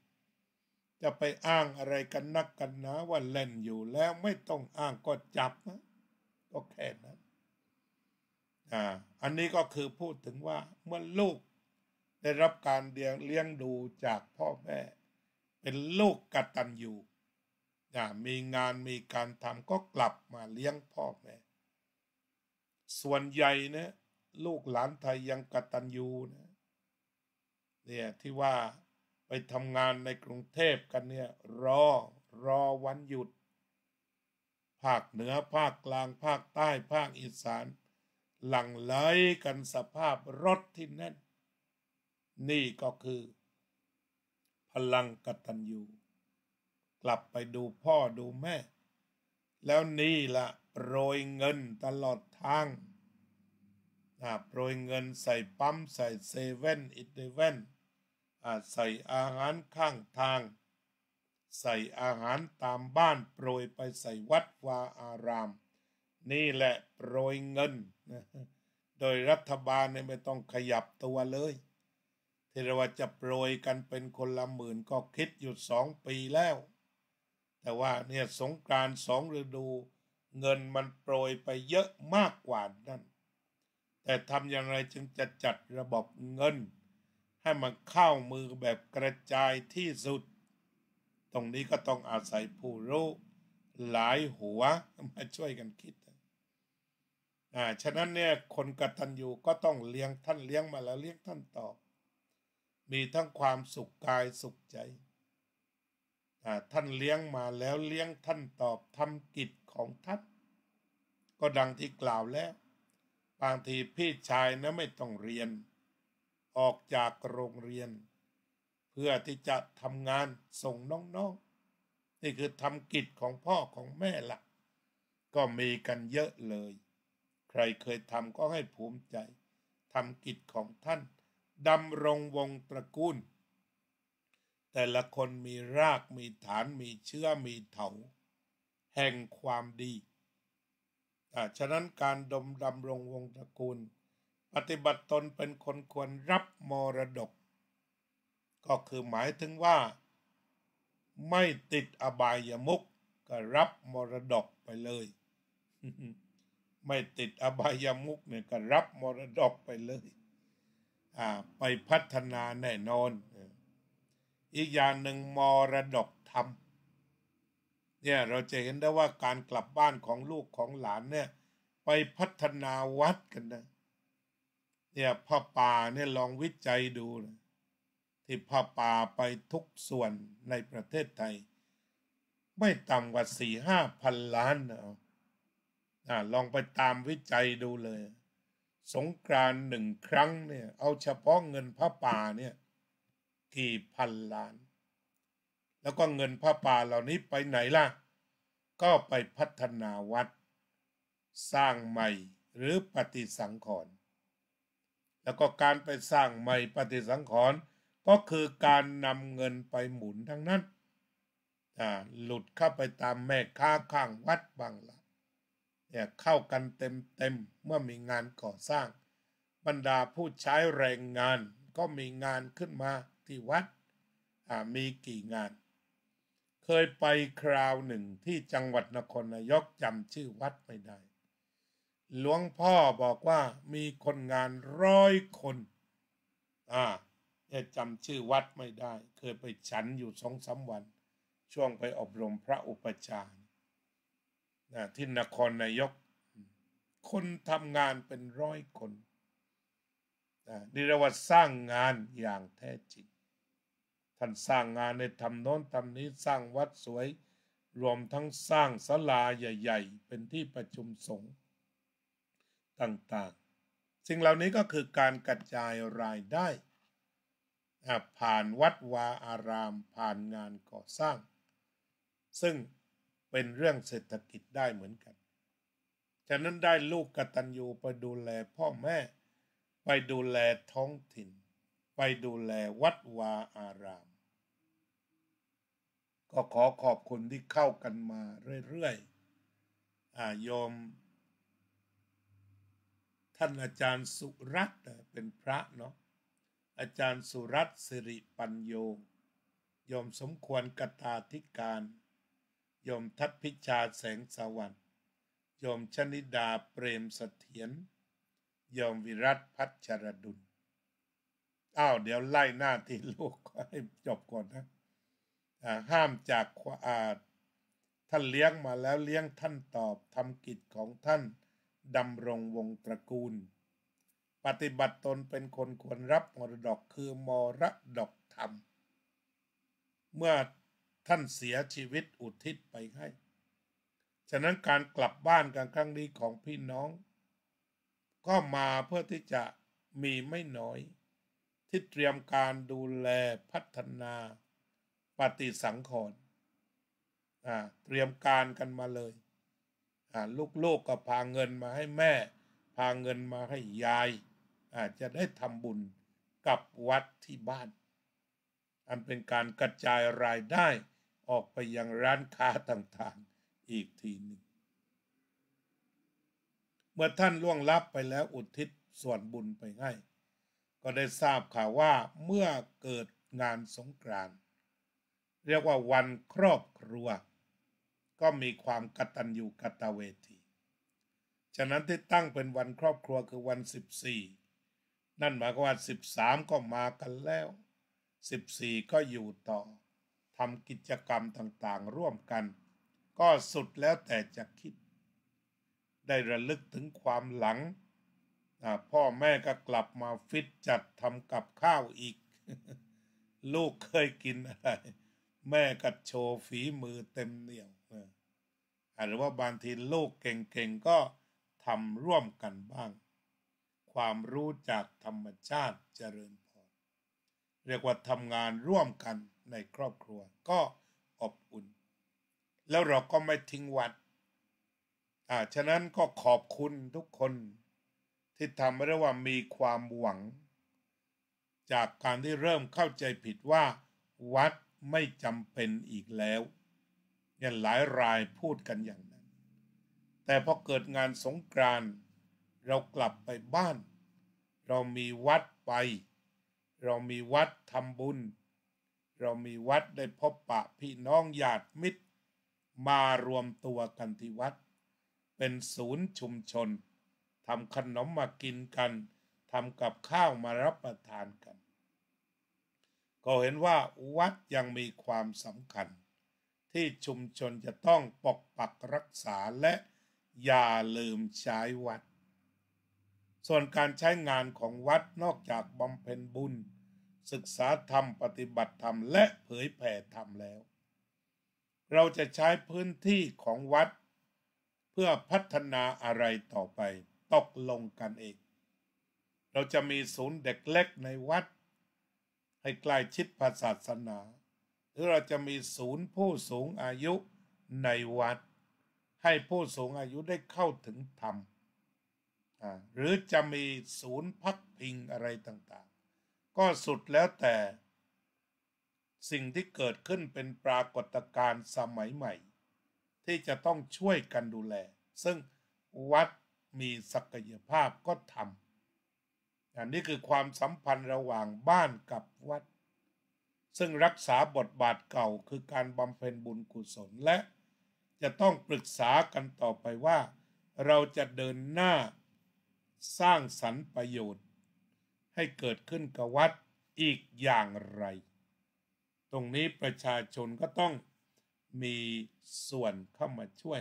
จะไปอ้างอะไรกันนักกันนะว่าเล่นอยู่แล้วไม่ต้องอ้างก็จับนะก็แค่นั้นอันนี้ก็คือพูดถึงว่าเมื่อลูกได้รับการเลี้ยงดูจากพ่อแม่เป็นลูกกตัญญูมีงานมีการทำก็กลับมาเลี้ยงพ่อแม่ส่วนใหญ่เนี่ยลูกหลานไทยยังกตัญญูนะเนี่ยที่ว่าไปทำงานในกรุงเทพกันเนี่ยรอวันหยุดภาคเหนือภาคกลางภาคใต้ภาคอีสานหลั่งไหลกันสภาพรถที่แน่นนี่ก็คือพลังกตัญญูกลับไปดูพ่อดูแม่แล้วนี่ละโปรยเงินตลอดทางโปรยเงินใส่ปั๊มใส่เซเว่นอีเลฟเว่นใส่อาหารข้างทางใส่อาหารตามบ้านโปรยไปใส่วัดวาอารามนี่แหละโปรยเงินโดยรัฐบาลไม่ต้องขยับตัวเลยที่เราว่าจะโปรยกันเป็นคนละหมื่นก็คิดอยู่2 ปีแล้วแต่ว่าเนี่ยสงกรานต์2 ฤดูเงินมันโปรยไปเยอะมากกว่านั้นแต่ทำอย่างไรจึงจะจัดระบบเงินให้มันเข้ามือแบบกระจายที่สุดตรงนี้ก็ต้องอาศัยผู้รู้หลายหัวมาช่วยกันคิดฉะนั้นเนี่ยคนกตัญญูก็ต้องเลี้ยงท่านเลี้ยงมาแล้วเลี้ยงท่านตอบมีทั้งความสุขกายสุขใจท่านเลี้ยงมาแล้วเลี้ยงท่านตอบทำกิจของท่านก็ดังที่กล่าวแล้วบางทีพี่ชายนะไม่ต้องเรียนออกจากโรงเรียนเพื่อที่จะทำงานส่งน้องๆนี่คือทำกิจของพ่อของแม่ละก็มีกันเยอะเลยใครเคยทำก็ให้ภูมิใจทำกิจของท่านดำรงวงตระกูลแต่ละคนมีรากมีฐานมีเชื้อมีเถาแห่งความดีฉะนั้นการดำรงวงตระกูลปฏิบัติตนเป็นคนควรรับมรดกก็คือหมายถึงว่าไม่ติดอบายมุขก็รับมรดกไปเลย ไม่ติดอบายมุขเนี่ยก็รับมรดกไปเลยไปพัฒนาแน่นอนอีกอย่างหนึ่งมรดกธรรมเนี่ยเราจะเห็นได้ว่าการกลับบ้านของลูกของหลานเนี่ยไปพัฒนาวัดกันนะเนี่ยพระป่าเนี่ยลองวิจัยดูนะที่พระป่าไปทุกส่วนในประเทศไทยไม่ต่ำกว่า4-5 พันล้านนะลองไปตามวิจัยดูเลยสงกรานต์1 ครั้งเนี่ยเอาเฉพาะเงินพระป่าเนี่ยกี่พันล้านแล้วก็เงินพระป่าเหล่านี้ไปไหนล่ะก็ไปพัฒนาวัดสร้างใหม่หรือปฏิสังขรณ์แล้วก็การไปสร้างใหม่ปฏิสังขรณ์ก็คือการนำเงินไปหมุนทั้งนั้นหลุดเข้าไปตามแม่ค้าข้างวัดบ้างละเนี่ยเข้ากันเต็มเมื่อมีงานก่อสร้างบรรดาผู้ใช้แรงงานก็มีงานขึ้นมาที่วัดมีกี่งานเคยไปคราวหนึ่งที่จังหวัดนครนายกจำชื่อวัดไม่ได้ หลวงพ่อบอกว่ามีคนงาน100 คนจำชื่อวัดไม่ได้เคยไปฉันอยู่2-3 วันช่วงไปอบรมพระอุปชฌาย์ที่นครนายกคนทำงานเป็น100 คนนี่เรียกว่าสร้างงานอย่างแท้จริงท่านสร้างงานในทำโน้นทำนี้สร้างวัดสวยรวมทั้งสร้างศาลาใหญ่ๆเป็นที่ประชุมสงฆ์ต่างๆสิ่งเหล่านี้ก็คือการกระจายรายได้ผ่านวัดวาอารามผ่านงานก่อสร้างซึ่งเป็นเรื่องเศรษฐกิจได้เหมือนกันฉะนั้นได้ลูกกตัญญูไปดูแลพ่อแม่ไปดูแลท้องถิ่นไปดูแลวัดวาอารามก็ขอขอบคุณที่เข้ากันมาเรื่อยๆโยมท่านอาจารย์สุรัตน์เป็นพระเนาะอาจารย์สุรัตน์สิริปัญโยโยมสมควรกตาธิการโยมทัพพิชาแสงสวรรค์โยมชนิดาเปรมเสถียรโยมวิรัตพัชรดุลเดี๋ยวไล่หน้าที่ลูกให้จบก่อนนะห้ามจากท่านเลี้ยงมาแล้วเลี้ยงท่านตอบทำกิจของท่านดำรงวงตระกูลปฏิบัติตนเป็นคนควรรับมรดกคือมรดกธรรมเมื่อท่านเสียชีวิตอุทิศไปให้ฉะนั้นการกลับบ้านกันครั้งนี้ของพี่น้องก็มาเพื่อที่จะมีไม่น้อยที่เตรียมการดูแลพัฒนาปฏิสังขรณ์เตรียมการกันมาเลยลูกๆก็พาเงินมาให้แม่พาเงินมาให้ยายจะได้ทำบุญกับวัดที่บ้านอันเป็นการกระจายรายได้ออกไปยังร้านค้าต่างๆอีกทีหนึ่งเมื่อท่านล่วงลับไปแล้วอุทิศส่วนบุญไปให้ก็ได้ทราบข่าวว่าเมื่อเกิดงานสงกรานต์เรียกว่าวันครอบครัวก็มีความกตัญญูกตเวทีฉะนั้นที่ตั้งเป็นวันครอบครัวคือวัน14นั่นหมายความว่า13ก็มากันแล้ว14ก็อยู่ต่อทำกิจกรรมต่างๆร่วมกันก็สุดแล้วแต่จะคิดได้ระลึกถึงความหลังพ่อแม่ก็กลับมาฟิตจัดทำกับข้าวอีก ลูกเคยกินอะไรแม่ก็โชว์ฝีมือเต็มเหนี่ยวหรือว่าบางทีลูกเก่งๆก็ทำร่วมกันบ้างความรู้จากธรรมชาติเจริญพรเรียกว่าทำงานร่วมกันในครอบครัวก็อบอุ่นแล้วเราก็ไม่ทิ้งวัดฉะนั้นก็ขอบคุณทุกคนที่ทำให้ได้ว่ามีความหวังจากการที่เริ่มเข้าใจผิดว่าวัดไม่จำเป็นอีกแล้วเนี่ยหลายรายพูดกันอย่างนั้นแต่พอเกิดงานสงกรานต์เรากลับไปบ้านเรามีวัดไปเรามีวัดทำบุญเรามีวัดได้พบปะพี่น้องญาติมิตรมารวมตัวกันที่วัดเป็นศูนย์ชุมชนทำขนมมากินกันทำกับข้าวมารับประทานกันก็เห็นว่าวัดยังมีความสำคัญที่ชุมชนจะต้องปกปักรักษาและอย่าลืมใช้วัดส่วนการใช้งานของวัดนอกจากบำเพ็ญบุญศึกษาธรรมปฏิบัติธรรมและเผยแผ่ธรรมแล้วเราจะใช้พื้นที่ของวัดเพื่อพัฒนาอะไรต่อไปตกลงกันเองเราจะมีศูนย์เด็กเล็กในวัดให้ใกล้ชิดศาสนาหรือเราจะมีศูนย์ผู้สูงอายุในวัดให้ผู้สูงอายุได้เข้าถึงธรรมหรือจะมีศูนย์พักพิงอะไรต่างๆก็สุดแล้วแต่สิ่งที่เกิดขึ้นเป็นปรากฏการณ์สมัยใหม่ที่จะต้องช่วยกันดูแลซึ่งวัดมีศักยภาพก็ทำอันนี้คือความสัมพันธ์ระหว่างบ้านกับวัดซึ่งรักษาบทบาทเก่าคือการบำเพ็ญบุญกุศลและจะต้องปรึกษากันต่อไปว่า เราจะเดินหน้าสร้างสรรค์ประโยชน์ให้เกิดขึ้นกับวัดอีกอย่างไรตรงนี้ประชาชนก็ต้องมีส่วนเข้ามาช่วย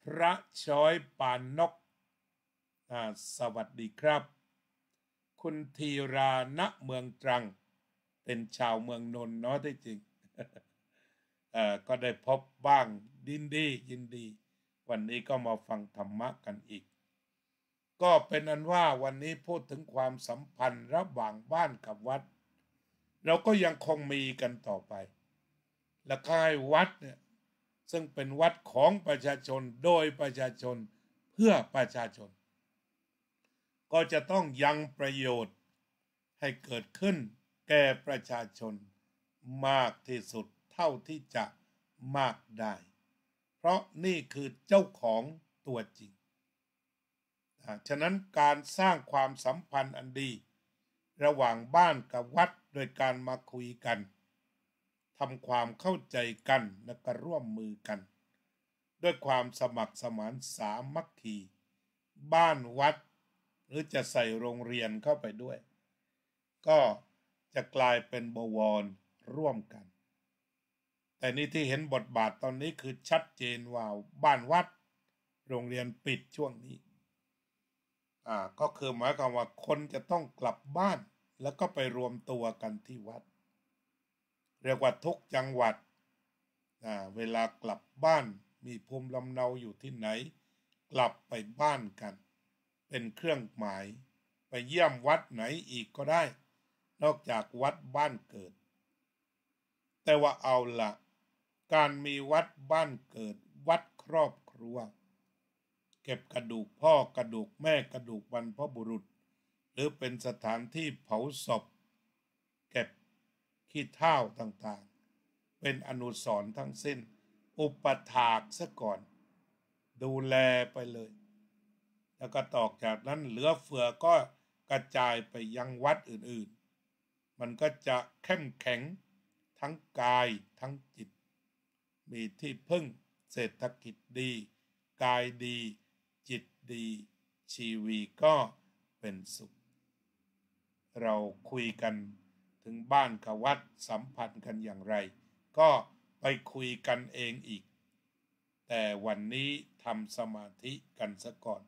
พระช้อยปานนกสวัสดีครับคุณธีราณเมืองตรังเป็นชาวเมืองนนท์เนาะที่จริง ก็ได้พบบ้างยินดีวันนี้ก็มาฟังธรรมะกันอีกก็เป็นอันว่าวันนี้พูดถึงความสัมพันธ์ระหว่างบ้านกับวัดเราก็ยังคงมีกันต่อไปและก็ให้วัดเนี่ยซึ่งเป็นวัดของประชาชนโดยประชาชนเพื่อประชาชนก็จะต้องยังประโยชน์ให้เกิดขึ้นแก่ประชาชนมากที่สุดเท่าที่จะมากได้เพราะนี่คือเจ้าของตัวจริงฉะนั้นการสร้างความสัมพันธ์อันดีระหว่างบ้านกับวัดโดยการมาคุยกันทำความเข้าใจกันและก็ร่วมมือกันด้วยความสมัครสมานสามัคคีบ้านวัดหรือจะใส่โรงเรียนเข้าไปด้วยก็จะกลายเป็นบวรร่วมกันแต่นี่ที่เห็นบทบาทตอนนี้คือชัดเจนว่าบ้านวัดโรงเรียนปิดช่วงนี้ก็คือหมายความว่าคนจะต้องกลับบ้านแล้วก็ไปรวมตัวกันที่วัดเรียกว่าทุกจังหวัดเวลากลับบ้านมีภูมิลำเนาอยู่ที่ไหนกลับไปบ้านกันเป็นเครื่องหมายไปเยี่ยมวัดไหนอีกก็ได้นอกจากวัดบ้านเกิดแต่ว่าเอาละการมีวัดบ้านเกิดวัดครอบครัวเก็บกระดูกพ่อกระดูกแม่กระดูกบรรพบุรุษหรือเป็นสถานที่เผาศพเก็บขี้เถ้าต่างๆเป็นอนุสรณ์ทั้งสิ้นอุปถากซะก่อนดูแลไปเลยแล้วก็ต่อจากนั้นเหลือเฟือก็กระจายไปยังวัดอื่นๆมันก็จะเข้มแข็งทั้งกายทั้งจิตมีที่พึ่งเศรษฐกิจดีกายดีจิตดีชีวิตก็เป็นสุขเราคุยกันถึงบ้านกับวัดสัมพันธ์กันอย่างไรก็ไปคุยกันเองอีกแต่วันนี้ทำสมาธิกันซะก่อน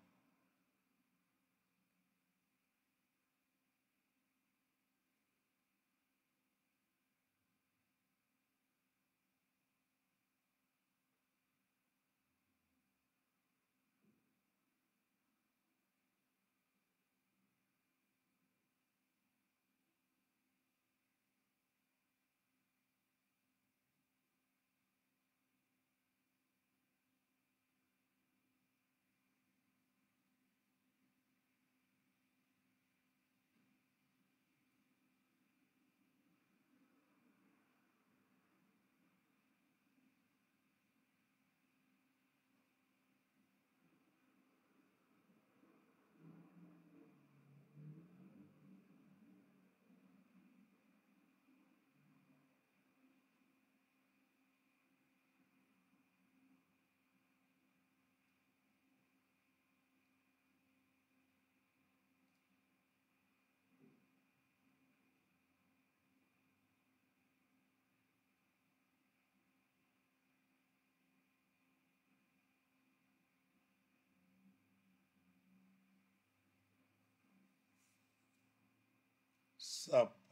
สัพเพ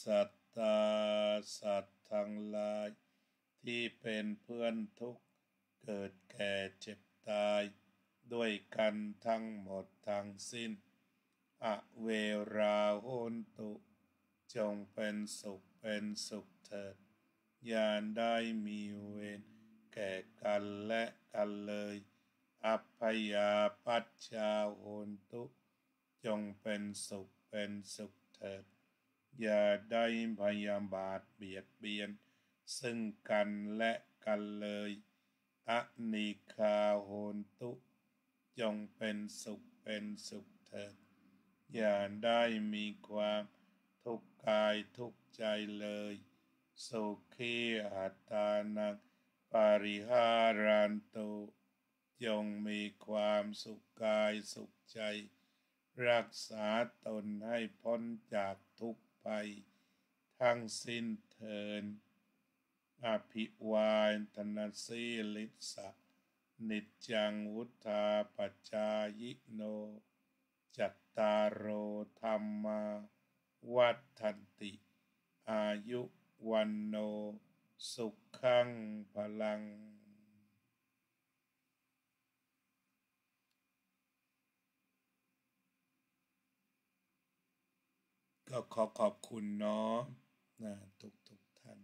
สัตตาสัตว์ทั้งหลายที่เป็นเพื่อนทุกข์เกิดแก่เจ็บตายด้วยกันทั้งหมดทั้งสิ้นอเวราโหนตุจงเป็นสุขเถิดอย่าได้มีเวรแก่กันและกันเลยอัพพยาปัชชาโหนตุจงเป็นสุขเถิดอย่าได้พยาบาทเบียดเบียนซึ่งกันและกันเลยอนิคาโหนตุจงเป็นสุขเถิดอย่าได้มีความทุกข์กายทุกข์ใจเลยสุขีอัตตานังปาริหารันตุ จงมีความสุขกายสุขใจรักษาตนให้พ้นจากทุกภัยทั้งสิ้นเถิดอภิวาทนาสีลิสะนิจจังวุธาปัจจายิโนจัตตารโอธรรมาวัฏันติอายุวันโนสุขังพลังก็ขอบคุณเนาะทุกท่าน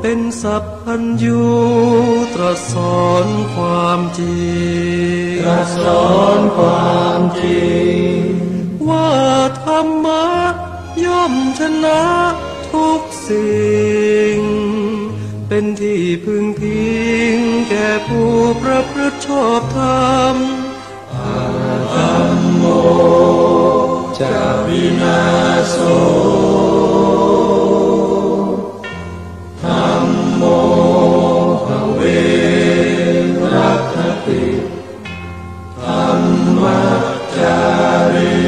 เป็นสัพพัญญูตรัสสอนความจริงว่าธรรมะย่อมชนะทุกสิ่งเป็นที่พึงพิงแก่ผู้ประพฤติชอบธรรมธัมโมจะวินาโสธัมโมภเวรัคติธัมมัจจาริ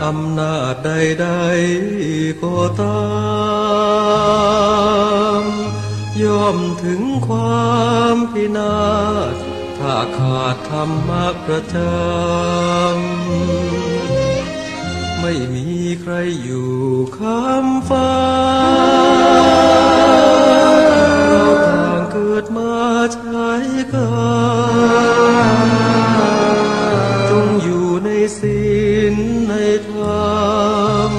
อำนาจใดๆก็ตามย่อมถึงความพินาศถ้าขาดธรรมะประจำไม่มีใครอยู่ค้ำฟ้าเราต่างเกิดมาใช้กรรมจงอยู่ในศีลในธรรม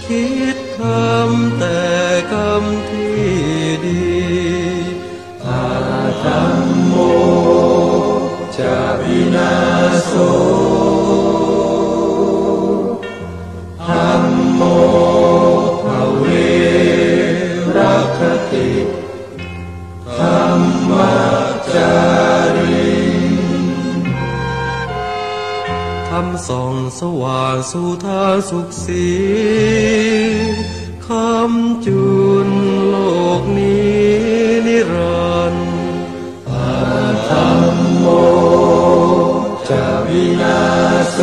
คิดทำแต่กรรมที่ดีธัมโมจะวินาโสธัมโมภเวรัคติธัมมัจจาริธรรมส่องสว่างสู่ทางสุขสีคำจุนโลกนี้นิรันดร์ธัมโมจะวินาโส